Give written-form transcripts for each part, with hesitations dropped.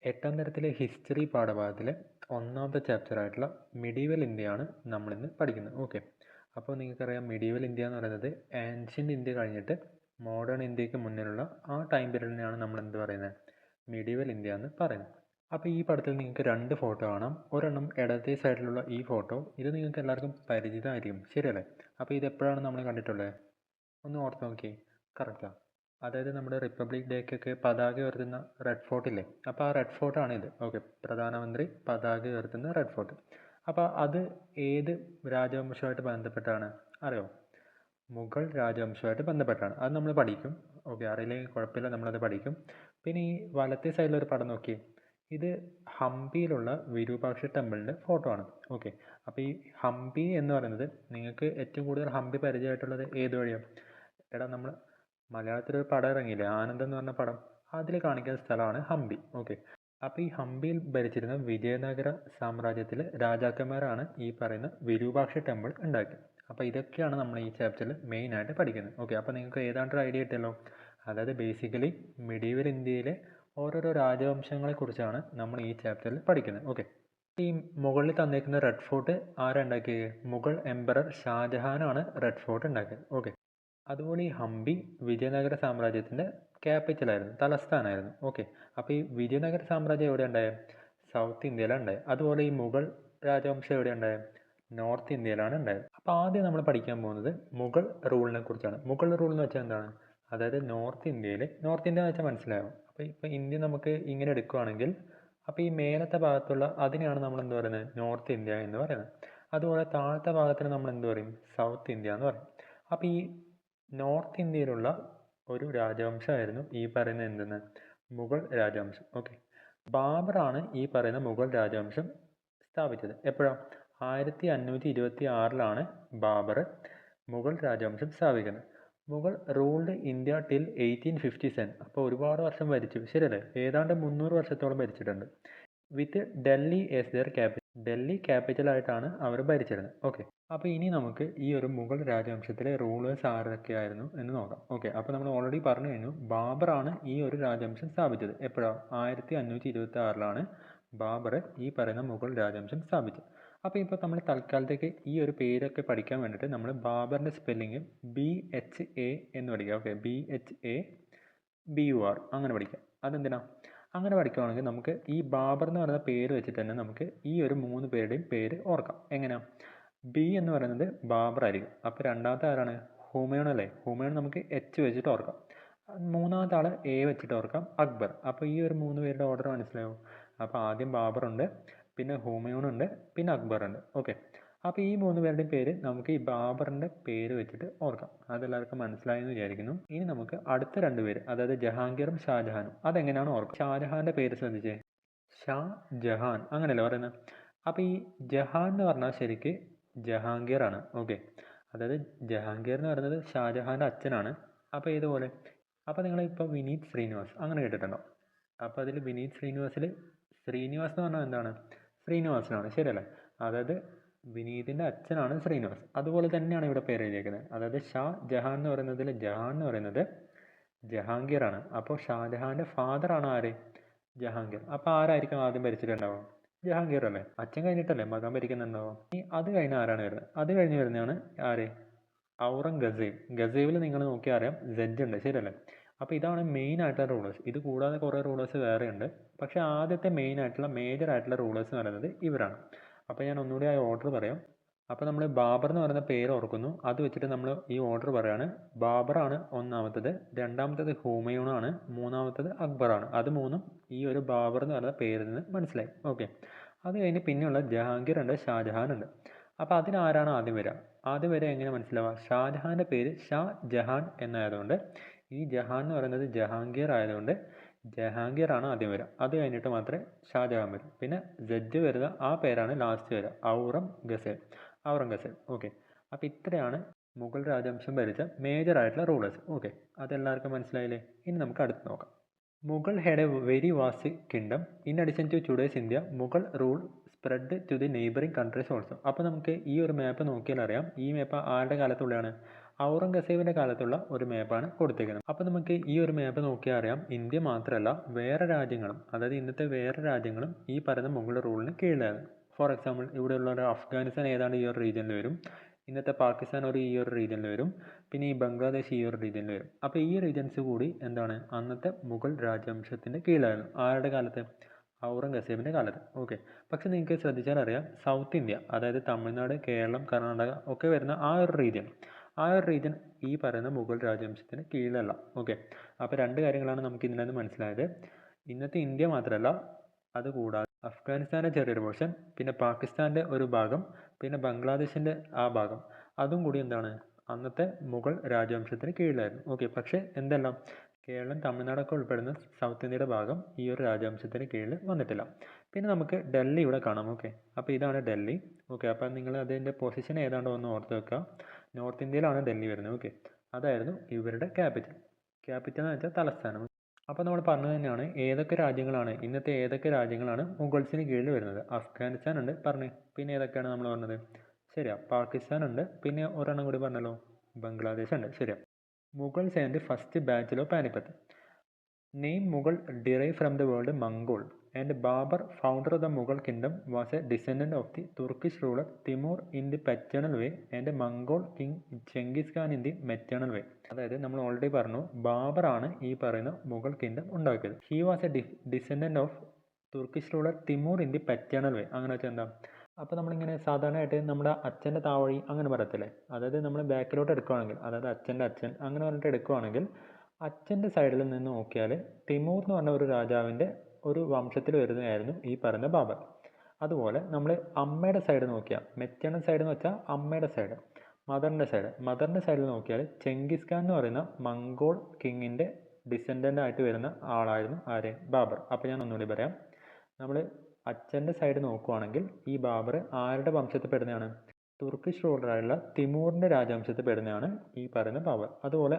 എട്ടാം തരത്തിലെ ഹിസ്റ്ററി പാഠഭാഗത്തിലെ ഒന്നാമത്തെ ചാപ്റ്ററായിട്ടുള്ള മിഡീവൽ ഇന്ത്യയാണ് നമ്മളിന്ന് പഠിക്കുന്നത്. ഓക്കെ, അപ്പോൾ നിങ്ങൾക്കറിയാം മിഡീവൽ ഇന്ത്യ എന്ന് പറയുന്നത് ആൻഷ്യൻ്റ് ഇന്ത്യ കഴിഞ്ഞിട്ട് മോഡേൺ ഇന്ത്യക്ക് മുന്നിലുള്ള ആ ടൈം പീരീഡിനെയാണ് നമ്മൾ എന്ത് പറയുന്നത്, മിഡീവൽ ഇന്ത്യ എന്ന് പറയുന്നത്. അപ്പോൾ ഈ പടത്തിൽ നിങ്ങൾക്ക് രണ്ട് ഫോട്ടോ കാണാം. ഒരെണ്ണം ഇടത്തെ സൈഡിലുള്ള ഈ ഫോട്ടോ, ഇത് നിങ്ങൾക്ക് എല്ലാവർക്കും പരിചിതമായിരിക്കും, ശരിയല്ലേ? അപ്പോൾ ഇത് എപ്പോഴാണ് നമ്മൾ കണ്ടിട്ടുള്ളത്? ഒന്ന് ഓർത്ത് നോക്കി. കറക്റ്റാണ്. അതായത് നമ്മുടെ റിപ്പബ്ലിക് ഡേക്കൊക്കെ പതാക ഉയർത്തുന്ന റെഡ് ഫോർട്ടില്ലേ, അപ്പോൾ ആ റെഡ് ഫോർട്ടാണ് ഇത്. ഓക്കെ, പ്രധാനമന്ത്രി പതാക ഉയർത്തുന്ന റെഡ് ഫോർട്ട്. അപ്പോൾ അത് ഏത് രാജവംശമായിട്ട് ബന്ധപ്പെട്ടാണ് അറിയോ? മുഗൾ രാജവംശമായിട്ട് ബന്ധപ്പെട്ടാണ്. അത് നമ്മൾ പഠിക്കും. ഓക്കെ, അറിയില്ലെങ്കിൽ കുഴപ്പമില്ല, നമ്മളത് പഠിക്കും. പിന്നെ ഈ വലത്തെ സൈഡിലൊരു പടം നോക്കി, ഇത് ഹംപിയിലുള്ള വിരൂപാക്ഷ ടെമ്പിളിൻ്റെ ഫോട്ടോ ആണ്. ഓക്കെ, അപ്പോൾ ഈ ഹംപി എന്ന് പറയുന്നത് നിങ്ങൾക്ക് ഏറ്റവും കൂടുതൽ ഹംപി പരിചയമായിട്ടുള്ളത് ഏത് വഴിയാണ്? എടാ, നമ്മൾ മലയാളത്തിലൊരു പടം ഇറങ്ങിയില്ലേ, ആനന്ദം എന്ന് പറഞ്ഞ പടം, അതിൽ കാണിക്കുന്ന സ്ഥലമാണ് ഹംപി. ഓക്കെ, അപ്പോൾ ഈ ഹംപിയിൽ ഭരിച്ചിരുന്ന വിജയനഗര സാമ്രാജ്യത്തിലെ രാജാക്കന്മാരാണ് ഈ പറയുന്ന വിരൂപാക്ഷ ടെമ്പിൾ ഉണ്ടാക്കിയത്. അപ്പോൾ ഇതൊക്കെയാണ് നമ്മൾ ഈ ചാപ്റ്ററിൽ മെയിനായിട്ട് പഠിക്കുന്നത്. ഓക്കെ, അപ്പോൾ നിങ്ങൾക്ക് ഏതാണ്ടൊരു ഐഡിയ കിട്ടിയല്ലോ. അതായത് ബേസിക്കലി മിഡീവൽ ഇന്ത്യയിലെ ഓരോരോ രാജവംശങ്ങളെക്കുറിച്ചാണ് നമ്മൾ ഈ ചാപ്റ്ററിൽ പഠിക്കുന്നത്. ഓക്കെ, ഈ മുകളിൽ തന്നേക്കുന്ന റെഡ് ഫോർട്ട് ആരുണ്ടാക്കിയത്? മുഗൾ എംപറർ ഷാജഹാനാണ് റെഡ് ഫോർട്ട് ഉണ്ടാക്കിയത്. ഓക്കെ, അതുപോലെ ഈ ഹംപി വിജയനഗര സാമ്രാജ്യത്തിൻ്റെ ക്യാപിറ്റലായിരുന്നു, തലസ്ഥാനമായിരുന്നു. ഓക്കെ, അപ്പോൾ ഈ വിജയനഗര സാമ്രാജ്യം എവിടെ ഉണ്ടായത്? സൗത്ത് ഇന്ത്യയിലാണ് ഉണ്ടായത്. അതുപോലെ ഈ മുഗൾ രാജവംശം എവിടെ ഉണ്ടായത്? നോർത്ത് ഇന്ത്യയിലാണ് ഉണ്ടായത്. അപ്പോൾ ആദ്യം നമ്മൾ പഠിക്കാൻ പോകുന്നത് മുഗൾ റൂളിനെ കുറിച്ചാണ്. മുഗൾ റൂൾ എന്ന് വെച്ചാൽ എന്താണ്? അതായത് നോർത്ത് ഇന്ത്യ എന്ന് വെച്ചാൽ മനസ്സിലാവും. അപ്പോൾ ഇപ്പോൾ ഇന്ത്യ നമുക്ക് ഇങ്ങനെ എടുക്കുകയാണെങ്കിൽ, അപ്പോൾ ഈ മേലത്തെ ഭാഗത്തുള്ള അതിനെയാണ് നമ്മൾ എന്ത് പറയുന്നത്? നോർത്ത് ഇന്ത്യ എന്ന് പറയുന്നത്. അതുപോലെ താഴത്തെ ഭാഗത്തിന് നമ്മൾ എന്ത് പറയും? സൗത്ത് ഇന്ത്യ എന്ന് പറയും. അപ്പോൾ ഈ നോർത്ത് ഇന്ത്യയിലുള്ള ഒരു രാജവംശമായിരുന്നു ഈ പറയുന്ന എന്തെന്ന്? മുഗൾ രാജവംശം. ഓക്കെ, ബാബറാണ് ഈ പറയുന്ന മുഗൾ രാജവംശം സ്ഥാപിച്ചത്. എപ്പോഴാണ്? 1526 ബാബർ മുഗൾ രാജവംശം സ്ഥാപിക്കുന്നത്. Mughal ruled India till 1857. അപ്പോൾ ഒരുപാട് വർഷം ഭരിച്ചു, ശരിയല്ലേ? ഏതാണ്ട് 300 വർഷത്തോളം ഭരിച്ചിട്ടുണ്ട്. With Delhi as their capital. Delhi ക്യാപിറ്റലായിട്ടാണ് അവർ ഭരിച്ചിരുന്നത്. ഓക്കെ, അപ്പോൾ ഇനി നമുക്ക് ഈ ഒരു മുഗൾ രാജവംശത്തിലെ റൂളേഴ്സ് ആരൊക്കെയായിരുന്നു എന്ന് നോക്കാം. ഓക്കെ, അപ്പോൾ നമ്മൾ ഓൾറെഡി പറഞ്ഞു കഴിഞ്ഞു, ബാബറാണ് ഈ ഒരു രാജവംശം സ്ഥാപിച്ചത്. എപ്പോഴാണ്? 1526 ബാബർ ഈ പറയുന്ന മുഗൾ രാജവംശം സ്ഥാപിച്ചത്. അപ്പോൾ ഇപ്പോൾ നമ്മൾ തൽക്കാലത്തേക്ക് ഈ ഒരു പേരൊക്കെ പഠിക്കാൻ വേണ്ടിയിട്ട് നമ്മൾ ബാബറിൻ്റെ സ്പെല്ലിങ് BHA എന്ന് പഠിക്കുക. ഓക്കെ, BHABUR അങ്ങനെ പഠിക്കാം. അതെന്തിനാ? അങ്ങനെ പഠിക്കുകയാണെങ്കിൽ നമുക്ക് ഈ ബാബർ എന്ന് പറയുന്ന പേര് വെച്ചിട്ട് തന്നെ നമുക്ക് ഈ ഒരു 3 പേരുടെയും പേര് ഓർക്കാം. എങ്ങനെയാണ്? ബി എന്ന് പറയുന്നത് ബാബർ ആയിരിക്കും. അപ്പോൾ രണ്ടാമത്തെ ആരാണ്? ഹുമയൂൺ അല്ലേ? ഹുമയൂൺ നമുക്ക് H വെച്ചിട്ട് ഓർക്കാം. മൂന്നാമത്തെ ആൾ A വെച്ചിട്ട് ഓർക്കാം, അക്ബർ. അപ്പോൾ ഈ ഒരു 3 പേരുടെ ഓർഡർ മനസ്സിലാവും. അപ്പോൾ ആദ്യം ബാബർ ഉണ്ട്, പിന്നെ ഹുമയൂൺ ഉണ്ട്, പിന്നെ അക്ബർ ഉണ്ട്. ഓക്കെ, അപ്പോൾ ഈ 3 പേരുടെയും പേര് നമുക്ക് ഈ ബാബറിൻ്റെ പേര് വെച്ചിട്ട് ഓർക്കാം. അതെല്ലാവർക്കും മനസ്സിലായെന്ന് വിചാരിക്കുന്നു. ഇനി നമുക്ക് അടുത്ത 2 പേര്, അതായത് ജഹാംഗീറും ഷാജഹാനും, അതെങ്ങനെയാണ് ഓർക്കുക? ഷാജഹാൻ്റെ പേര് ശ്രദ്ധിച്ചേ, ഷാ ജഹാൻ അങ്ങനെയല്ലേ പറയുന്നത്? അപ്പോൾ ഈ ജഹാൻ എന്ന് പറഞ്ഞാൽ ശരിക്ക് ജഹാംഗീർ ആണ്. ഓക്കെ, അതായത് ജഹാംഗീർ എന്ന് പറയുന്നത് ഷാജഹാൻ്റെ അച്ഛനാണ്. അപ്പോൾ ഇതുപോലെ, അപ്പോൾ നിങ്ങളിപ്പോൾ വിനീത് ശ്രീനിവാസ് അങ്ങനെ കേട്ടിട്ടുണ്ടോ? അപ്പോൾ അതിൽ വിനീത് ശ്രീനിവാസിൽ ശ്രീനിവാസ് എന്ന് പറഞ്ഞാൽ എന്താണ്? ശ്രീനിവാസനാണ്, ശരിയല്ലേ? അതായത് വിനീതിൻ്റെ അച്ഛനാണ് ശ്രീനിവാസ്. അതുപോലെ തന്നെയാണ് ഇവിടെ പേര് എഴുതിയേക്കുന്നത്. അതായത് ഷാ ജഹാൻ എന്ന് പറയുന്നതിൽ ജഹാൻ എന്ന് പറയുന്നത് ജഹാംഗീർ ആണ്. അപ്പോൾ ഷാജഹാൻ്റെ ഫാദറാണ് ആര്? ജഹാംഗീർ. അപ്പോൾ ആരായിരിക്കും ആദ്യം ഭരിച്ചിട്ടുണ്ടാവുക? ജഹാംഗീർ അല്ലേ? അച്ഛൻ കഴിഞ്ഞിട്ടല്ലേ മകൻ ഭരിക്കുന്നുണ്ടാവുക. ഇനി അത് കഴിഞ്ഞ ആരാണ് വരുന്നത്? അത് കഴിഞ്ഞ് വരുന്നതാണ് ആര്? ഔറംഗസേബ്. ഗസേബിൽ നിങ്ങൾ നോക്കിയാൽ അറിയാം സെഡ് ഉണ്ട്, ശരിയല്ലേ? അപ്പോൾ ഇതാണ് മെയിൻ ആയിട്ടുള്ള റൂളേഴ്സ്. ഇത് കൂടാതെ കുറേ റൂളേഴ്സ് വേറെ ഉണ്ട്. പക്ഷേ ആദ്യത്തെ മെയിൻ ആയിട്ടുള്ള മേജർ ആയിട്ടുള്ള റൂളേഴ്സ് എന്ന് പറയുന്നത് ഇവരാണ്. അപ്പോൾ ഞാൻ ഒന്നുകൂടി ആ ഓർഡർ പറയാം. അപ്പോൾ നമ്മൾ ബാബർ എന്ന് പറയുന്ന പേര് ഓർക്കുന്നു, അത് വെച്ചിട്ട് നമ്മൾ ഈ ഓർഡർ പറയാണ്. ബാബറാണ് ഒന്നാമത്തത്, രണ്ടാമത്തത് ഹുമയൂണാണ്, മൂന്നാമത്തത് അക്ബറാണ്. അത് മൂന്നും ഈ ഒരു ബാബർ എന്ന് പറയുന്ന പേരിൽ നിന്ന് മനസ്സിലായി. ഓക്കെ, അത് കഴിഞ്ഞ് പിന്നെയുള്ള ജഹാംഗീർ ഉണ്ട്, ഷാജഹാൻ ഉണ്ട്. അപ്പോൾ അതിനാരാണ് ആദ്യം വരിക? ആദ്യം വരെ എങ്ങനെ മനസ്സിലാവുക? ഷാജഹാൻ്റെ പേര് ഷാ ജഹാൻ എന്നായതുകൊണ്ട് ഈ ജഹാൻ എന്ന് പറയുന്നത് ജഹാംഗീർ ആയതുകൊണ്ട് ജഹാംഗീർ ആണ് ആദ്യം വരിക. അത് കഴിഞ്ഞിട്ട് മാത്രമേ ഷാജഹാൻ വരും. പിന്നെ സെഡ് വരുന്ന ആ പേരാണ് ലാസ്റ്റ് വരിക, ഔറംഗസേബ്. ഓക്കെ, അപ്പോൾ ഇത്രയാണ് മുഗൾ രാജവംശം ഭരിച്ച മേജർ ആയിട്ടുള്ള റൂളേഴ്സ്. ഓക്കെ, അതെല്ലാവർക്കും മനസ്സിലായില്ലേ? ഇനി നമുക്ക് അടുത്ത് നോക്കാം. Mughal had a very vast kingdom. In addition to today's India, Mughal rule spread to the neighbouring countries also. അപ്പോൾ നമുക്ക് ഈ ഒരു മാപ്പ് നോക്കിയാൽ അറിയാം, ഈ മാപ്പ് ആരുടെ കാലത്തുള്ളതാണ്? ഔറംഗസേബിൻ്റെ കാലത്തുള്ള ഒരു മാപ്പാണ് കൊടുത്തേക്കുന്നത്. അപ്പോൾ നമുക്ക് ഈ ഒരു മാപ്പ് നോക്കിയാൽ അറിയാം, ഇന്ത്യ മാത്രമല്ല വേറെ രാജ്യങ്ങളും, അതായത് ഇന്നത്തെ വേറെ രാജ്യങ്ങളും ഈ പറയുന്ന മുഗൾ റൂളിന് കീഴിലാണ്. ഫോർ എക്സാമ്പിൾ ഇവിടെയുള്ള ഒരു അഫ്ഗാനിസ്ഥാൻ ഏതാണ്ട് ഈ ഒരു റീജിയനിൽ വരും, ഇന്നത്തെ പാകിസ്ഥാൻ ഈ ഒരു റീജിയനിൽ വരും, പിന്നെ ഈ ബംഗ്ലാദേശ് ഈ ഒരു റീജിയനിൽ വരും. അപ്പോൾ ഈ റീജിയൻസ് കൂടി എന്താണ് അന്നത്തെ മുഗൾ രാജവംശത്തിൻ്റെ കീഴിലായിരുന്നു. ആരുടെ കാലത്ത്? ഔറംഗസേബിൻ്റെ കാലത്ത്. ഓക്കെ. പക്ഷെ നിങ്ങൾക്ക് ശ്രദ്ധിച്ചാൽ അറിയാം, സൗത്ത് ഇന്ത്യ, അതായത് തമിഴ്നാട്, കേരളം, കർണാടക ഒക്കെ വരുന്ന ആ ഒരു റീജിയൻ ഈ പറയുന്ന മുഗൾ രാജവംശത്തിന് കീഴിലല്ല. ഓക്കെ. അപ്പോൾ രണ്ട് കാര്യങ്ങളാണ് നമുക്ക് ഇതിൽ നിന്ന് മനസ്സിലായത്. ഇന്നത്തെ ഇന്ത്യ മാത്രമല്ല, അതുകൂടാതെ അഫ്ഗാനിസ്ഥാൻ്റെ ചെറിയൊരു പോർഷൻ, പിന്നെ പാകിസ്ഥാൻ്റെ ഒരു ഭാഗം, പിന്നെ ബംഗ്ലാദേശിൻ്റെ ആ ഭാഗം, അതും കൂടി എന്താണ് അന്നത്തെ മുഗൾ രാജവംശത്തിന് കീഴിലായിരുന്നു. ഓക്കെ. പക്ഷേ എന്തെല്ലാം കേരളം, തമിഴ്നാടൊക്കെ ഉൾപ്പെടുന്ന സൗത്ത് ഇന്ത്യയുടെ ഭാഗം ഈ ഒരു രാജവംശത്തിന് കീഴിൽ വന്നിട്ടില്ല. പിന്നെ നമുക്ക് ഡൽഹി ഇവിടെ കാണാം. ഓക്കെ. അപ്പോൾ ഇതാണ് ഡൽഹി. ഓക്കെ. അപ്പോൾ നിങ്ങൾ അതിൻ്റെ പൊസിഷൻ ഏതാണ്ട് ഒന്ന് ഓർത്ത് വെക്കുക. നോർത്ത് ഇന്ത്യയിലാണ് ഡൽഹി വരുന്നത്. ഓക്കെ. അതായിരുന്നു ഇവരുടെ ക്യാപിറ്റൽ എന്ന് വെച്ചാൽ തലസ്ഥാനം. അപ്പോൾ നമ്മൾ പറഞ്ഞത് തന്നെയാണ്, ഇന്നത്തെ ഏതൊക്കെ രാജ്യങ്ങളാണ് മുഗൾസിന് കീഴിൽ വരുന്നത്. അഫ്ഗാനിസ്ഥാൻ ഉണ്ട് പറഞ്ഞു, പിന്നെ ഏതൊക്കെയാണ് നമ്മൾ പറഞ്ഞത്? ശരിയാ, പാകിസ്ഥാൻ ഉണ്ട്, പിന്നെ ഒരെണ്ണം കൂടി പറഞ്ഞല്ലോ, ബംഗ്ലാദേശ് ഉണ്ട്. ശരിയാ. Mughals and first battle of Panipat. Name Mughal derive from the world Mongol and Babur, founder of the Mughal kingdom, was a descendant of the Turkish ruler Timur in the paternal way and Mongol king Genghis Khan in the maternal way. അതായത് നമ്മൾ already പറഞ്ഞു, ബാബർ ആണ് ഈ പറയുന്ന Mughal kingdom ഉണ്ടാക്കിയത്. He was a descendant of Turkish ruler Timur in the paternal way. അങ്ങനെ വെച്ചാൽ എന്താ? അപ്പോൾ നമ്മളിങ്ങനെ സാധാരണയായിട്ട് നമ്മുടെ അച്ഛൻ്റെ താവഴി അങ്ങനെ പറയത്തില്ലേ, അതായത് നമ്മൾ ബാക്കിലോട്ട് എടുക്കുകയാണെങ്കിൽ, അതായത് അച്ഛൻ്റെ അച്ഛൻ അങ്ങനെ പറഞ്ഞിട്ട് എടുക്കുകയാണെങ്കിൽ, അച്ഛൻ്റെ സൈഡിൽ നിന്ന് നോക്കിയാൽ തിമൂർ എന്ന് പറഞ്ഞ ഒരു രാജാവിൻ്റെ ഒരു വംശത്തിൽ വരുന്നതായിരുന്നു ഈ പറയുന്ന ബാബർ. അതുപോലെ നമ്മൾ അമ്മയുടെ സൈഡ് നോക്കിയാൽ, മെറ്റേണൽ സൈഡ് എന്ന് വെച്ചാൽ അമ്മയുടെ സൈഡ്, മദറിൻ്റെ സൈഡിൽ നോക്കിയാൽ ചെങ്കിസ് ഖാൻ എന്ന് പറയുന്ന മംഗോൾ കിങ്ങിൻ്റെ ഡിസെൻഡൻ്റ് ആയിട്ട് വരുന്ന ആളായിരുന്നു ആര്? ബാബർ. അപ്പോൾ ഞാൻ ഒന്നുകൂടി പറയാം, നമ്മൾ അച്ഛൻ്റെ സൈഡ് നോക്കുവാണെങ്കിൽ ഈ ബാബർ ആരുടെ വംശത്തിൽ പെടുന്നതാണ്? തുർക്കിഷ് റൂളറായുള്ള തിമൂറിൻ്റെ രാജവംശത്തിൽ പെടുന്നതാണ് ഈ പറയുന്ന ബാബർ. അതുപോലെ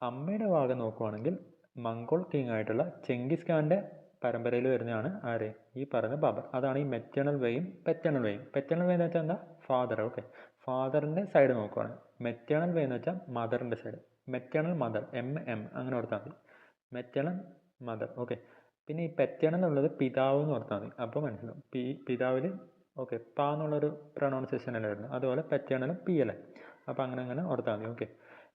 അമ്മയുടെ ഭാഗം നോക്കുവാണെങ്കിൽ മംഗോൾ കിങ് ആയിട്ടുള്ള ചെങ്കിസ് ഖാൻ്റെ പരമ്പരയിൽ വരുന്നതാണ് ആര്? ഈ പറയുന്ന ബാബർ. അതാണ് ഈ മെറ്റേണൽ വേയും പെറ്റേണൽ വേയും. പെറ്റേണൽ വേ എന്ന് വെച്ചാൽ എന്താ? ഫാദർ. ഓക്കെ. ഫാദറിൻ്റെ സൈഡ് നോക്കുവാണ്. മെറ്റേണൽ വേ എന്ന് വെച്ചാൽ മദറിൻ്റെ സൈഡ്. മെറ്റേണൽ മദർ, MM അങ്ങനെ ഓർത്താൽ മതി. Maternal mother. ഓക്കെ. പിന്നെ ഈ പെറ്റേണൽ ഉള്ളത് പിതാവ് എന്ന് ഓർത്താൽ മതി, അപ്പോൾ മനസ്സിലാവും. പിതാവിൽ ഓക്കെ പാ എന്നുള്ളൊരു പ്രൊണൗൺസിയേഷൻ അല്ലേ വരുന്നത്, അതുപോലെ പെറ്റേണലും PL. അപ്പോൾ അങ്ങനെ ഓർത്താൽ മതി. ഓക്കെ.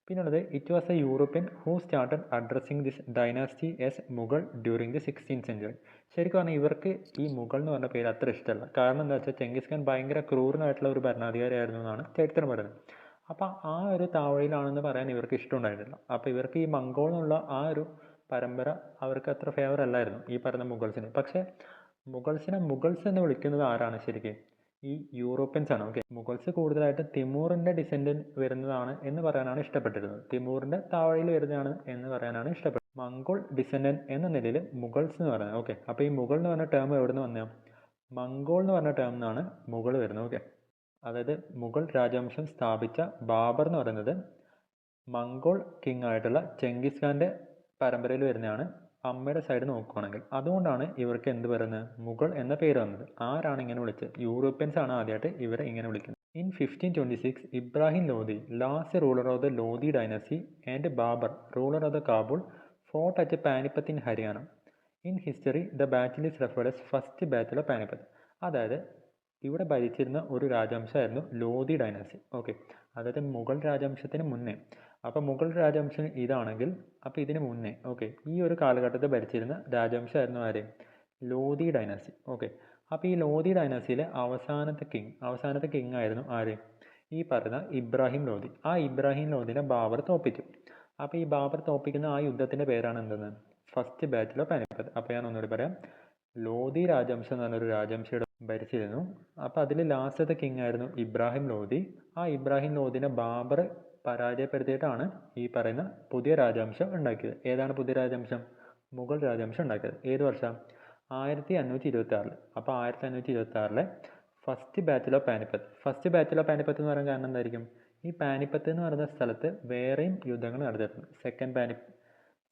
പിന്നുള്ളത്, it was A European who started addressing this dynasty as Mughal during the 16th century. ശരിക്കും പറഞ്ഞാൽ ഇവർക്ക് ഈ മുഗൾ എന്ന് പറഞ്ഞ പേര് അത്ര ഇഷ്ടമല്ല. കാരണം എന്താ വെച്ചാൽ ചെങ്കിസ് ഖാൻ ഭയങ്കര ക്രൂരനായിട്ടുള്ള ഒരു ഭരണാധികാരിയായിരുന്നു എന്നാണ് ചരിത്രം പറയുന്നത്. അപ്പോൾ ആ ഒരു താവഴിയിലാണെന്ന് പറയാൻ ഇവർക്ക് ഇഷ്ടമുണ്ടായിരുന്നില്ല. അപ്പോൾ ഇവർക്ക് ഈ മംഗോൾ എന്നുള്ള ആ ഒരു പരമ്പര അവർക്ക് അത്ര ഫേവർ അല്ലായിരുന്നു ഈ പറയുന്ന മുഗൾസിന്. പക്ഷേ മുഗൾസ് എന്ന് വിളിക്കുന്നത് ആരാണ് ശരിക്കും? ഈ യൂറോപ്യൻസ് ആണ്. ഓക്കെ. മുഗൾസ് കൂടുതലായിട്ട് തിമൂറിൻ്റെ ഡിസെൻഡൻറ്റ് വരുന്നതാണ് എന്ന് പറയാനാണ് ഇഷ്ടപ്പെട്ടിരുന്നത്. തിമൂറിൻ്റെ താവഴിയിൽ വരുന്നതാണ് എന്ന് പറയാനാണ് ഇഷ്ടപ്പെട്ടത്. മംഗോൾ ഡിസെൻഡൻറ്റ് എന്ന നിലയിൽ മുഗൾസ് എന്ന് പറയുന്നത്. ഓക്കെ. അപ്പോൾ ഈ മുഗൾ എന്ന് പറഞ്ഞ ടേം എവിടെ നിന്ന് വന്നതാണ്? മംഗോൾ എന്ന് പറഞ്ഞ ടേം നിന്നാണ് മുഗൾ വരുന്നത്. ഓക്കെ. അതായത് മുഗൾ രാജവംശം സ്ഥാപിച്ച ബാബർ എന്ന് പറയുന്നത് മംഗോൾ കിങ് ആയിട്ടുള്ള ചെങ്കിസ് ഖാൻ്റെ പരമ്പരയിൽ വരുന്നതാണ് അമ്മയുടെ സൈഡ് നോക്കുകയാണെങ്കിൽ. അതുകൊണ്ടാണ് ഇവർക്ക് എന്ത് പറയുന്നത്? മുഗൾ എന്ന പേര് വന്നത്. ആരാണ് ഇങ്ങനെ വിളിച്ചത്? യൂറോപ്യൻസ് ആണ് ആദ്യമായിട്ട് ഇവരെ ഇങ്ങനെ വിളിക്കുന്നത്. In 1526 Ibrahim Lodi, last ruler of the Lodi dynasty, and Babur, ruler of the Kabul, fought at Panipat in Haryana. In history the battle is referred as first battle of Panipat. അതായത് ഇവിടെ ഭരിച്ചിരുന്ന ഒരു രാജവംശമായിരുന്നു ലോധി ഡൈനസ്റ്റി. ഓക്കെ. അതായത് മുഗൾ രാജവംശത്തിന് മുന്നേ. അപ്പോൾ മുഗൾ രാജവംശം ഇതാണെങ്കിൽ, അപ്പോൾ ഇതിന് മുന്നേ ഓക്കെ ഈ ഒരു കാലഘട്ടത്തിൽ ഭരിച്ചിരുന്ന രാജവംശമായിരുന്നു ആര്? ലോധി ഡൈനാസ്റ്റി. ഓക്കെ. അപ്പോൾ ഈ ലോധി ഡൈനാസ്റ്റിയിലെ അവസാനത്തെ കിങ് ആയിരുന്നു ആര്? ഈ പറയുന്ന ഇബ്രാഹിം ലോധി. ആ ഇബ്രാഹിം ലോധിനെ ബാബർ തോൽപ്പിച്ചു. അപ്പോൾ ഈ ബാബർ തോൽപ്പിക്കുന്ന ആ യുദ്ധത്തിൻ്റെ പേരാണ് എന്തെന്ന്? First battle of Panipat. അപ്പോൾ ഞാൻ ഒന്നുകൂടി പറയാം, ലോധി രാജവംശം എന്ന് പറഞ്ഞൊരു രാജവംശം ഭരിച്ചിരുന്നു. അപ്പോൾ അതിൽ ലാസ്റ്റത്തെ കിങ് ആയിരുന്നു ഇബ്രാഹിം ലോധി. ആ ഇബ്രാഹിം ലോധിനെ ബാബർ പരാജയപ്പെടുത്തിയിട്ടാണ് ഈ പറയുന്ന പുതിയ രാജവംശം ഉണ്ടാക്കിയത്. ഏതാണ് പുതിയ രാജവംശം? മുഗൾ രാജവംശം ഉണ്ടാക്കിയത്. ഏത് വർഷം? 1526. അപ്പോൾ 1526 first battle of Panipat. First battle of Panipat എന്ന് പറയാൻ കാരണം എന്തായിരിക്കും? ഈ പാനിപ്പത്ത് എന്ന് പറയുന്ന സ്ഥലത്ത് വേറെയും യുദ്ധങ്ങൾ നടന്നിട്ടുണ്ട്.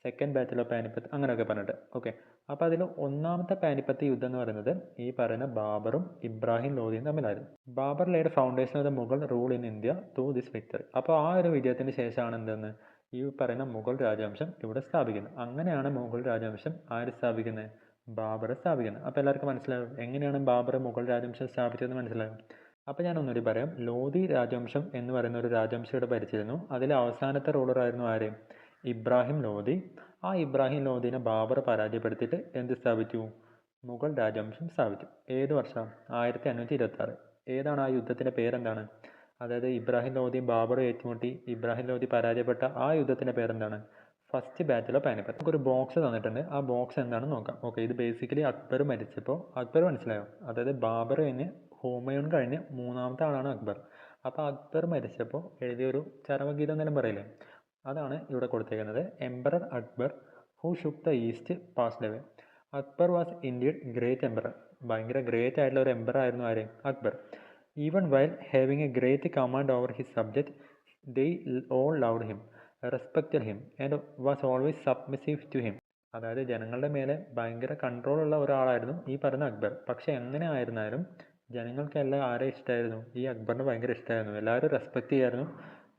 സെക്കൻഡ് ബാറ്റിൽ ഓഫ് പാനിപ്പത്ത് അങ്ങനെയൊക്കെ പറഞ്ഞിട്ട്. ഓക്കെ, അപ്പോൾ അതിൽ ഒന്നാമത്തെ പാനിപ്പത്ത് യുദ്ധം എന്ന് പറയുന്നത് ഈ പറയുന്ന ബാബറും ഇബ്രാഹിം ലോധിയും തമ്മിലായിരുന്നു. Babur laid foundation of the Mughal rule in India through this victory. അപ്പോൾ ആ ഒരു വിജയത്തിന് ശേഷമാണ് എന്തെന്ന് ഈ പറയുന്ന മുഗൾ രാജവംശം ഇവിടെ സ്ഥാപിക്കുന്നത്. അങ്ങനെയാണ് മുഗൾ രാജവംശം ആര് സ്ഥാപിക്കുന്നത്? ബാബർ സ്ഥാപിക്കുന്നത്. അപ്പോൾ എല്ലാവർക്കും മനസ്സിലാവും എങ്ങനെയാണ് ബാബർ മുഗൾ രാജവംശം സ്ഥാപിച്ചതെന്ന് മനസ്സിലാവും. അപ്പോൾ ഞാൻ ഒന്നുകൂടി പറയാം. ലോധി രാജവംശം എന്ന് പറയുന്ന ഒരു രാജവംശം ഇവിടെ ഭരിച്ചിരുന്നു. അതിലെ അവസാനത്തെ റൂളറായിരുന്നു ആര്? ഇബ്രാഹിം ലോധി. ആ ഇബ്രാഹിം ലോധിനെ ബാബർ പരാജയപ്പെടുത്തിയിട്ട് എന്ത് സ്ഥാപിച്ചു? മുഗൾ രാജവംശം സ്ഥാപിച്ചു. ഏത് വർഷം? 1526. ഏതാണ് ആ യുദ്ധത്തിൻ്റെ പേരെന്താണ്? അതായത് ഇബ്രാഹിം ലോധിയും ബാബറും ഏറ്റുമുട്ടി ഇബ്രാഹിം ലോധി പരാജയപ്പെട്ട ആ യുദ്ധത്തിൻ്റെ പേരെന്താണ്? First battle of Panipat. നമുക്കൊരു ബോക്സ് തന്നിട്ടുണ്ട്. ആ ബോക്സ് എന്താണെന്ന് നോക്കാം. ഓക്കെ, ഇത് ബേസിക്കലി അക്ബർ മരിച്ചപ്പോൾ അക്ബർ മനസ്സിലായോ? അതായത് ബാബർ കഴിഞ്ഞ് ഹുമയൂൺ കഴിഞ്ഞ് മൂന്നാമത്തെ ആളാണ് അക്ബർ. അപ്പോൾ അക്ബർ മരിച്ചപ്പോൾ എഴുതിയൊരു ചരമഗീതം എന്നെല്ലാം പറയില്ലേ, അതാണ് ഇവിടെ കൊടുത്തേക്കുന്നത്. Emperor Akbar who shook the east passed away. Akbar was indeed great emperor. ഭയങ്കര ഗ്രേറ്റ് ആയിട്ടുള്ള ഒരു എംപറർ ആയിരുന്നു ആര്? Akbar. Even while having a great command over his subject they all loved him, respected him and was always submissive to him. അതായത് ജനങ്ങളുടെ മേലെ ഭയങ്കര കൺട്രോളുള്ള ഒരാളായിരുന്നു ഈ പറയുന്ന അക്ബർ. പക്ഷെ എങ്ങനെ ആയിരുന്നാലും ജനങ്ങൾക്കെല്ലാം ആരെ ഇഷ്ടമായിരുന്നു? ഈ അക്ബറിന് ഭയങ്കര ഇഷ്ടമായിരുന്നു. എല്ലാവരും റെസ്പെക്റ്റ് ചെയ്യായിരുന്നു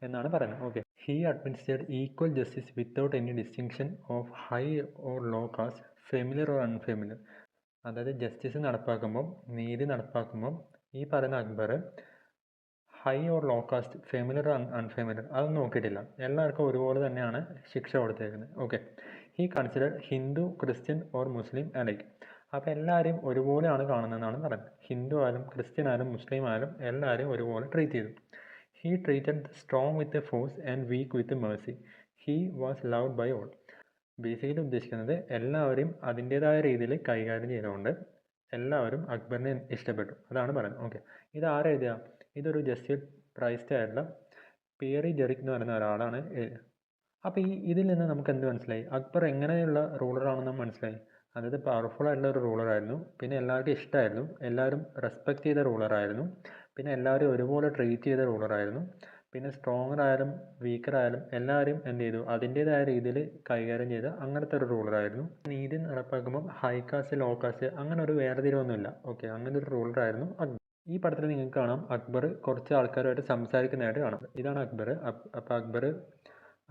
എന്നാണ് പറയുന്നത്. Okay, he administered equal justice without any distinction of high or low caste, familiar or unfamiliar. അതായത് ജസ്റ്റിസ് നടപ്പാക്കുമ്പം, നീതി നടപ്പാക്കുമ്പം ഈ പറയുന്ന Akbar high or low caste, familiar unfamiliar അതൊന്നും നോക്കിയിട്ടില്ല. എല്ലാവർക്കും ഒരുപോലെ തന്നെയാണ് ശിക്ഷ കൊടുത്തേക്കുന്നത്. Okay, he considered Hindu, Christian or Muslim alike. അപ്പോൾ എല്ലാവരെയും ഒരുപോലെയാണ് കാണുന്നതെന്നാണ് പറയുന്നത്. ഹിന്ദു ആയാലും ക്രിസ്ത്യൻ ആയാലും മുസ്ലിം ആയാലും എല്ലാവരെയും ഒരുപോലെ ട്രീറ്റ് ചെയ്തു. He treated the strong with a force and weak with mercy. He was loved by all. Basically ഉദ്ദേശിക്കുന്നത് എല്ലാവരെയും അതിൻ്റേതായ രീതിയിൽ കൈകാര്യം ചെയ്തുകൊണ്ട് എല്ലാവരും അക്ബറിനെ ഇഷ്ടപ്പെട്ടു, അതാണ് പറയുന്നത്. ഓക്കെ, ഇത് ആരെഴുതിയ? ഇതൊരു ജസ്റ്റിസ് പ്രൈസ്ഡ് ആയിട്ടുള്ള പിയറി ജെറിക് എന്ന് പറയുന്ന ഒരാളാണ്. അപ്പോൾ ഇതിൽ നിന്ന് നമുക്ക് എന്ത് മനസ്സിലായി? അക്ബർ എങ്ങനെയുള്ള റൂളറാണെന്ന് മനസ്സിലായി. അതായത് പവർഫുൾ ആയിട്ടുള്ള ഒരു റൂളറായിരുന്നു. പിന്നെ എല്ലാവർക്കും ഇഷ്ടമായിരുന്നു. എല്ലാവരും റെസ്പെക്റ്റ് ചെയ്ത റൂളറായിരുന്നു. പിന്നെ എല്ലാവരും ഒരുപോലെ ട്രീറ്റ് ചെയ്ത റൂളറായിരുന്നു. പിന്നെ സ്ട്രോങ്ങർ ആയാലും വീക്കർ ആയാലും എല്ലാവരും എന്ത് ചെയ്തു? അതിൻ്റേതായ രീതിയിൽ കൈകാര്യം ചെയ്ത അങ്ങനത്തെ ഒരു റൂളറായിരുന്നു. നീതി നടപ്പാക്കുമ്പോൾ ഹൈ കാസ്റ്റ്, ലോ കാസ്റ്റ് അങ്ങനെ ഒരു വേർതിരിവൊന്നുമില്ല. ഓക്കെ, അങ്ങനെ ഒരു റൂളറായിരുന്നു അക്ബർ. ഈ പടത്തിൽ നിങ്ങൾക്ക് കാണാം അക്ബർ കുറച്ച് ആൾക്കാരുമായിട്ട് സംസാരിക്കുന്നതായിട്ട് കാണാം. ഇതാണ് അക്ബർ. അപ്പോൾ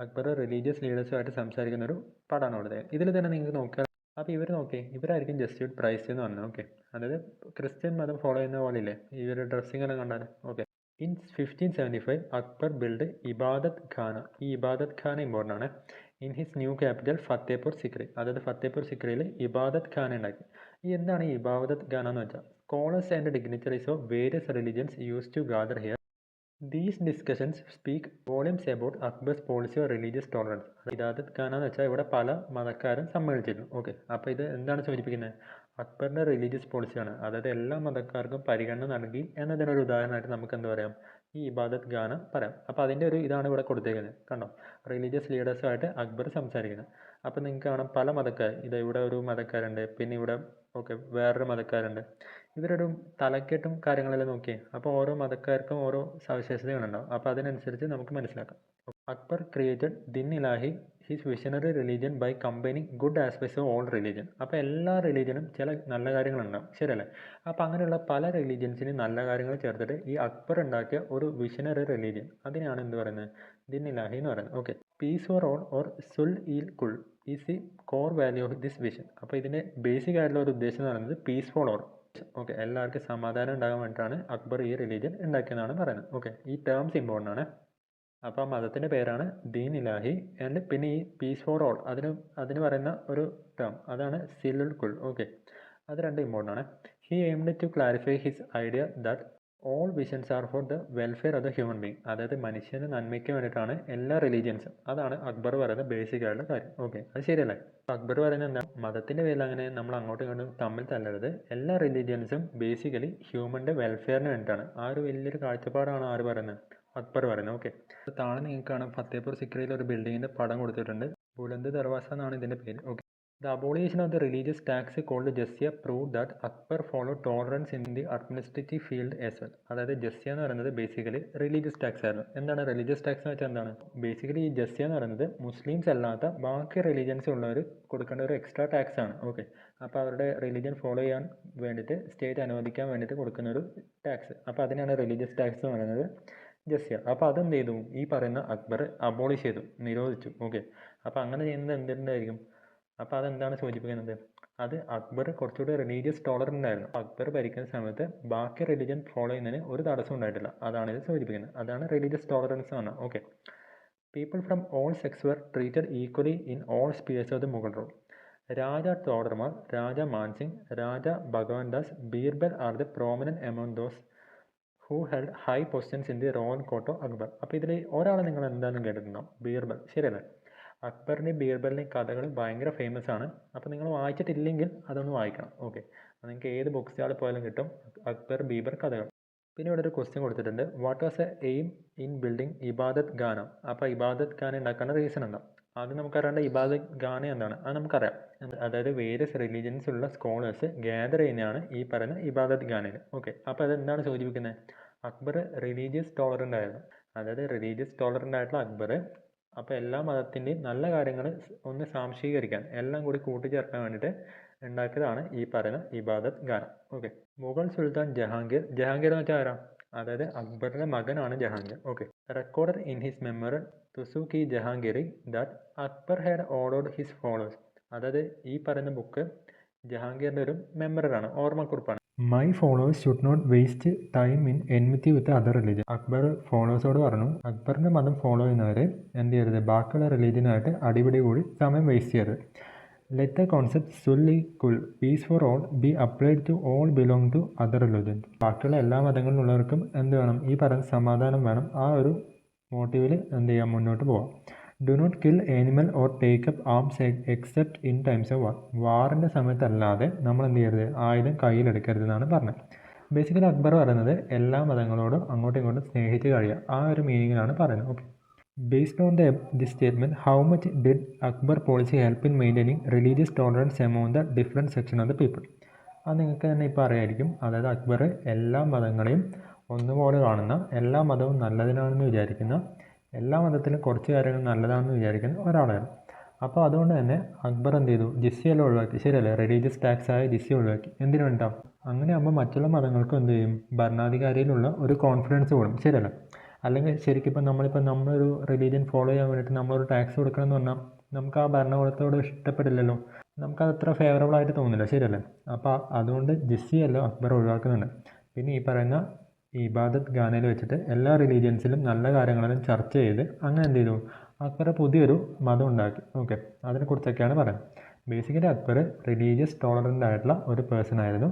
അക്ബർ റിലീജിയസ് ലീഡേഴ്സുമായിട്ട് സംസാരിക്കുന്ന ഒരു പടമാണ് ഇവിടെ. ഇതിൽ തന്നെ നിങ്ങൾക്ക് നോക്കിയാൽ അപ്പോൾ ഇവർ നോക്കി, ഇവരായിരിക്കും ജസ്റ്റിസ് പ്രൈസ് എന്ന് പറഞ്ഞത്. ഓക്കെ, അതായത് ക്രിസ്ത്യൻ മതം ഫോളോ ചെയ്യുന്ന പോലെ ഇല്ലേ ഇവർ ഡ്രസ്സിംഗ് എല്ലാം കണ്ടാൽ. ഓക്കെ, ഇൻ 1575 അക്ബർ ബിൽഡ് ഇബാദത്ത് ഖാന. ഈ ഇബാദത്ത് ഖാന ഇമ്പോർട്ടൻ്റ് ആണ്. In his new capital Fatehpur Sikri. അതായത് ഫത്തേപൂർ സിക്രിയിൽ ഇബാദത്ത് ഖാന ഉണ്ടാക്കി. ഈ എന്താണ് ഈ ഇബാദത്ത് ഖാന എന്ന് വെച്ചാൽ? Scholars and dignitaries of various religions use to gather here. These discussions speak volumes about Akbar's policy of religious tolerance. Ibadat Khana എന്ന് വെച്ചാൽ ഇവിടെ പല മതക്കാരും സമ്മേളിച്ചിരുന്നു. ഓക്കെ, അപ്പോൾ ഇത് എന്താണ് സൂചിപ്പിക്കുന്നത്? അക്ബറിൻ്റെ റിലീജിയസ് പോളിസിയാണ്. അതായത് എല്ലാ മതക്കാർക്കും പരിഗണന നൽകി എന്നതിനൊരു ഉദാഹരണമായിട്ട് നമുക്ക് എന്ത് പറയാം? ഈ ഇബാദത്ത് ഖാന പറയാം. അപ്പോൾ അതിൻ്റെ ഒരു ഇതാണ് ഇവിടെ കൊടുത്തേക്കുന്നത്. കണ്ടോ, റിലീജിയസ് ലീഡേഴ്സുമായിട്ട് അക്ബർ സംസാരിക്കുന്നത്. അപ്പോൾ നിങ്ങൾക്ക് കാണാം പല മതക്കാർ. ഇവിടെ ഒരു മതക്കാരുണ്ട്, പിന്നെ ഇവിടെ ഓക്കെ വേറൊരു മതക്കാരുണ്ട്. ഇവരൊരു തലക്കെട്ടും കാര്യങ്ങളെല്ലാം നോക്കിയേ. അപ്പോൾ ഓരോ മതക്കാർക്കും ഓരോ സവിശേഷതകളുണ്ടാവും. അപ്പോൾ അതിനനുസരിച്ച് നമുക്ക് മനസ്സിലാക്കാം. Akbar created Din Ilahi his visionary religion by combining good aspects of all religion. അപ്പോൾ എല്ലാ റിലീജിയനും ചില നല്ല കാര്യങ്ങളുണ്ടാവും, ശരിയല്ലേ? അപ്പോൾ അങ്ങനെയുള്ള പല റിലീജിയൻസിന് നല്ല കാര്യങ്ങൾ ചേർത്തിട്ട് ഈ അക്ബർ ഉണ്ടാക്കിയ ഒരു വിഷനറി റിലീജിയൻ, അതിനെയാണ് എന്ത് പറയുന്നത്? ദിൻ ഇലാഹി എന്ന് പറയുന്നത്. Okay, peace for all or Sulh i Kul is the core value of this vision. അപ്പോൾ ഇതിൻ്റെ ബേസിക് ആയിട്ടുള്ള ഒരു ഉദ്ദേശം എന്ന് പറയുന്നത് പീസ് ഫോർ ഓൾ. ഓക്കെ, എല്ലാവർക്കും സമാധാനം ഉണ്ടാകാൻ വേണ്ടിയിട്ടാണ് അക്ബർ ഈ റിലീജിയൻ ഉണ്ടാക്കിയെന്നാണ് പറയുന്നത്. ഓക്കെ, ഈ ടേംസ് ഇമ്പോർട്ടൻ്റ് ആണ്. അപ്പോൾ ആ മതത്തിൻ്റെ പേരാണ് ദീൻ ഇലാഹി. ആൻഡ് പിന്നെ ഈ പീസ് ഫോർ ഓൾ അതിന് പറയുന്ന ഒരു ടേം അതാണ് സിലുൽ കുൽ. ഓക്കെ, അത് രണ്ട് ഇമ്പോർട്ടൻ്റ് ആണ്. He aimed to clarify his idea that all visions are for the welfare of the human being. അതായത് മനുഷ്യന് നന്മയ്ക്ക് വേണ്ടിയിട്ടാണ് എല്ലാ റിലീജിയൻസും. അതാണ് അക്ബർ പറയുന്ന ബേസിക് ആയിട്ടുള്ള കാര്യം. ഓക്കെ, അത് ശരിയല്ലേ? അക്ബർ പറയുന്നത് എന്താ? മതത്തിൻ്റെ പേരിൽ അങ്ങനെ നമ്മൾ അങ്ങോട്ടും ഇങ്ങോട്ടും തമ്മിൽ തല്ലരുത്. എല്ലാ റിലീജിയൻസും ബേസിക്കലി ഹ്യൂമൻ്റെ വെൽഫെയറിന് വേണ്ടിയിട്ടാണ്. ആ ഒരു വലിയൊരു കാഴ്ചപ്പാടാണ് ആര് പറയുന്നത്? അക്ബർ പറയുന്നത്. ഓക്കെ, താഴെ നിങ്ങൾക്ക് കാണാം ഫത്തേപൂർ സിക്രിയിൽ ഒരു ബിൽഡിങ്ങിൻ്റെ പടം കൊടുത്തിട്ടുണ്ട്. ബുലന്ദ് ദർവാസ എന്നാണ് ഇതിൻ്റെ പേര്. Okay, The abolition of the religious tax called jizya proved that Akbar followed tolerance in the administrative field as well. അതായത് ജസിയ എന്ന് പറയുന്നത് ബേസിക്കലി റിലീജിയസ് ടാക്സ് ആയിരുന്നു. എന്താണ് റിലീജിയസ് ടാക്സ് എന്ന് വെച്ചാൽ എന്താണ്? ബേസിക്കലി ഈ ജസിയ എന്ന് പറയുന്നത് മുസ്ലിംസ് അല്ലാത്ത ബാക്കി റിലീജിയൻസ് ഉള്ളവർ കൊടുക്കേണ്ട ഒരു എക്സ്ട്രാ ടാക്സ് ആണ്. ഓക്കെ, അപ്പോൾ അവരുടെ റിലീജിയൻ ഫോളോ ചെയ്യാൻ വേണ്ടിയിട്ട് സ്റ്റേറ്റ് അനുവദിക്കാൻ വേണ്ടിയിട്ട് കൊടുക്കുന്ന ഒരു ടാക്സ്. അപ്പോൾ അതിനാണ് റിലീജിയസ് ടാക്സ് എന്ന് പറയുന്നത് ജസിയ. അപ്പോൾ അതെന്ത് ചെയ്തു? ഈ പറയുന്ന അക്ബർ അബോളിഷ് ചെയ്തു, നിരോധിച്ചു. ഓക്കെ, അപ്പോൾ അങ്ങനെ ചെയ്യുന്നത് എന്തുണ്ടായിരിക്കും? അപ്പോൾ അതെന്താണ് സൂചിപ്പിക്കുന്നത്? അത് അക്ബർ കുറച്ചുകൂടി റിലീജിയസ് ടോളറൻ്റ് ആയിരുന്നു. അക്ബർ ഭരിക്കുന്ന സമയത്ത് ബാക്കി റിലീജിയൻ ഫോളോ ചെയ്യുന്നതിന് ഒരു തടസ്സം ഉണ്ടായിട്ടില്ല. അതാണ് ഇത് സൂചിപ്പിക്കുന്നത്. അതാണ് റിലീജിയസ് ടോളറൻസ് എന്ന് പറഞ്ഞാൽ. Okay, people from all sex were treated equally in all spheres of the Mughal rule. രാജ ടോഡർമാർ, രാജ മാൻസിംഗ്, രാജ ഭഗവാൻ Das, Birbal are the prominent among those who held high positions in the royal court of Akbar. അപ്പോൾ ഇതിൽ ഒരാളെ നിങ്ങൾ എന്തായാലും കേട്ടിട്ടുണ്ടാവും, ബീർബൽ. ശരിയല്ലേ? അക്ബറിൻ്റെയും ബീർബലിൻ്റെയും കഥകൾ ഭയങ്കര ഫേമസ് ആണ്. അപ്പോൾ നിങ്ങൾ വായിച്ചിട്ടില്ലെങ്കിൽ അതൊന്ന് വായിക്കണം. ഓക്കെ, നിങ്ങൾക്ക് ഏത് ബുക്ക് സ്റ്റാളിൽ പോയാലും കിട്ടും അക്ബർ ബീബർ കഥകൾ. പിന്നെ ഇവിടെ ഒരു ക്വസ്റ്റ്യൻ കൊടുത്തിട്ടുണ്ട്, what was A aim in building ഇബാദത്ത് ഖാന. അപ്പോൾ ഇബാദത്ത് ഖാന ഉണ്ടാക്കാൻ റീസൺ എന്താ? ആദ്യം നമുക്കറിയേണ്ട ഇബാദത്ത് ഖാന എന്താണ്, അത് നമുക്കറിയാം. അതായത് വേരിയസ് റിലീജിയൻസ് ഉള്ള സ്കോളേഴ്സ് ഗ്യാദർ ചെയ്യുന്നതാണ് ഈ പറയുന്ന ഇബാദത്ത് ഖാനയിൽ. ഓക്കെ, അപ്പോൾ അതെന്താണ് സൂചിപ്പിക്കുന്നത്? അക്ബർ റിലീജിയസ് ടോളറൻ്റ് ആയിരുന്നു. അതായത് റിലീജിയസ് ടോളറൻ്റ് ആയിട്ടുള്ള അക്ബർ അപ്പോൾ എല്ലാ മതത്തിൻ്റെയും നല്ല കാര്യങ്ങൾ ഒന്ന് സാംശീകരിക്കാൻ, എല്ലാം കൂടി കൂട്ടിച്ചേർക്കാൻ വേണ്ടിയിട്ട് ഉണ്ടാക്കിയതാണ് ഈ പറയുന്ന ഇബാദത്ത് ഖാന. Okay, Mughal sultan Jahangir. ജഹാംഗീർ എന്ന് വെച്ചാൽ ആരാ? അതായത് അക്ബറിൻ്റെ മകനാണ് Jahangir. Okay, recorded in his memory Tuzuki Jahangiri that Akbar had ordered his followers. അതായത് ഈ പറയുന്ന ബുക്ക് ജഹാംഗീറിൻ്റെ ഒരു മെമ്മറാണ്, ഓർമ്മക്കുറിപ്പാണ്. My followers should not waste time in enmity with other religion. Akbar ഫോളോവേഴ്സോട് പറഞ്ഞു, അക്ബറിൻ്റെ മതം ഫോളോ ചെയ്യുന്നവർ എന്ത് ചെയ്യരുത്, ബാക്കിയുള്ള റിലീജിയനായിട്ട് അടിപിടി കൂടി സമയം വേസ്റ്റ് ചെയ്യരുത്. Let the concept Sulhi Kul peace for all be applied to all belong to other religion. ബാക്കിയുള്ള എല്ലാ മതങ്ങളിലുള്ളവർക്കും എന്ത് വേണം? ഈ പറയുന്ന സമാധാനം വേണം. ആ ഒരു മോട്ടീവിൽ എന്ത് ചെയ്യാം, മുന്നോട്ട് പോവാം. Do not kill animal or take up arms except in times of war. വാറിൻ്റെ സമയത്തല്ലാതെ നമ്മൾ എന്ത് ചെയ്യരുത്, ആയുധം കയ്യിലെടുക്കരുതെന്നാണ് പറഞ്ഞത്. ബേസിക്കലി അക്ബർ പറയുന്നത് എല്ലാ മതങ്ങളോടും അങ്ങോട്ടും ഇങ്ങോട്ടും സ്നേഹിച്ച് കഴിയുക, ആ ഒരു മീനിങ്ങിലാണ് പറയുന്നത്. Okay, based on this statement how much did Akbar policy help in maintaining religious tolerance among the different section of the people. അത് നിങ്ങൾക്ക് തന്നെ ഇപ്പോൾ അറിയായിരിക്കും. അതായത് അക്ബർ എല്ലാ മതങ്ങളെയും ഒന്നുപോലെ കാണുന്ന, എല്ലാ മതവും നല്ലതിനാണെന്ന് വിചാരിക്കുന്ന, എല്ലാ മതത്തിലും കുറച്ച് കാര്യങ്ങൾ നല്ലതാണെന്ന് വിചാരിക്കുന്ന ഒരാളായിരുന്നു. അപ്പോൾ അതുകൊണ്ട് തന്നെ അക്ബർ എന്ത് ചെയ്തു? ജിസിയെല്ലാം ഒഴിവാക്കി. ശരിയല്ലേ? റിലീജിയസ് ടാക്സ് ആയ ജിസിയ ഒഴിവാക്കി. എന്തിനു വേണ്ടാം? അങ്ങനെ ആകുമ്പോൾ മറ്റുള്ള മതങ്ങൾക്കും എന്ത് ചെയ്യും? ഭരണാധികാരിയിലുള്ള ഒരു കോൺഫിഡൻസ് കൂടും. ശരിയല്ലേ? അല്ലെങ്കിൽ ശരിക്കും നമ്മളൊരു റിലീജിയൻ ഫോളോ ചെയ്യാൻ വേണ്ടിയിട്ട് നമ്മളൊരു ടാക്സ് കൊടുക്കണം എന്ന് പറഞ്ഞാൽ നമുക്ക് ആ ഭരണകൂടത്തോട് ഇഷ്ടപ്പെടില്ലല്ലോ, നമുക്കത് അത്ര ഫേവറബിൾ ആയിട്ട് തോന്നില്ല. ശരിയല്ലേ? അപ്പോൾ അതുകൊണ്ട് ജിസിയല്ലോ അക്ബർ ഒഴിവാക്കുന്നുണ്ട്. പിന്നെ ഈ പറയുന്ന ഇബാദത്ത് ഖാനയിൽ വെച്ചിട്ട് എല്ലാ റിലീജിയൻസിലും നല്ല കാര്യങ്ങളും ചർച്ച ചെയ്ത് അങ്ങനെ എന്ത് ചെയ്തു? അക്ബർ പുതിയൊരു മതം ഉണ്ടാക്കി. ഓക്കെ, അതിനെക്കുറിച്ചൊക്കെയാണ് പറയുന്നത്. ബേസിക്കലി അക്ബർ റിലീജിയസ് ടോളറൻ്റ് ആയിട്ടുള്ള ഒരു പേഴ്സൺ ആയിരുന്നു.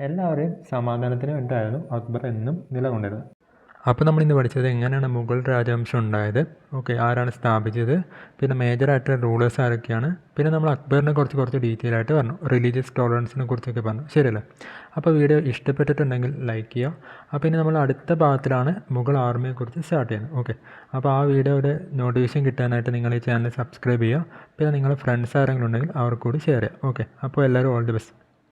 എല്ലാവരെയും സമാധാനത്തിന് വേണ്ടിയിട്ടായിരുന്നു അക്ബർ എന്നും നിലകൊണ്ടിരുന്നത്. അപ്പോൾ നമ്മളിന്ന് പഠിച്ചത് എങ്ങനെയാണ് മുഗൾ രാജവംശം ഉണ്ടായത്, ഓക്കെ, ആരാണ് സ്ഥാപിച്ചത്, പിന്നെ മേജറായിട്ട് റൂളേഴ്സ് ആരൊക്കെയാണ്, പിന്നെ നമ്മൾ അക്ബറിനെ കുറച്ച് ഡീറ്റെയിൽ ആയിട്ട് പറഞ്ഞു, റിലീജിയസ് ടോളറൻസിനെ കുറിച്ചൊക്കെ പറഞ്ഞു. ശരിയല്ലേ? അപ്പോൾ വീഡിയോ ഇഷ്ടപ്പെട്ടിട്ടുണ്ടെങ്കിൽ ലൈക്ക് ചെയ്യുക. അപ്പോൾ ഇനി നമ്മൾ അടുത്ത ഭാഗത്തിലാണ് മുഗൾ ആർമിയെക്കുറിച്ച് സ്റ്റാർട്ട് ചെയ്യുന്നത്. ഓക്കെ, അപ്പോൾ ആ വീഡിയോയുടെ നോട്ടിഫിക്കേഷൻ കിട്ടാനായിട്ട് നിങ്ങൾ ഈ ചാനൽ സബ്സ്ക്രൈബ് ചെയ്യുക. പിന്നെ നിങ്ങളുടെ ഫ്രണ്ട്സ് ആരെങ്കിലും ഉണ്ടെങ്കിൽ അവർക്ക് കൂടി ഷെയർ ചെയ്യുക. ഓക്കെ, അപ്പോൾ എല്ലാവരും ഓൾ ദി ബെസ്റ്റ്.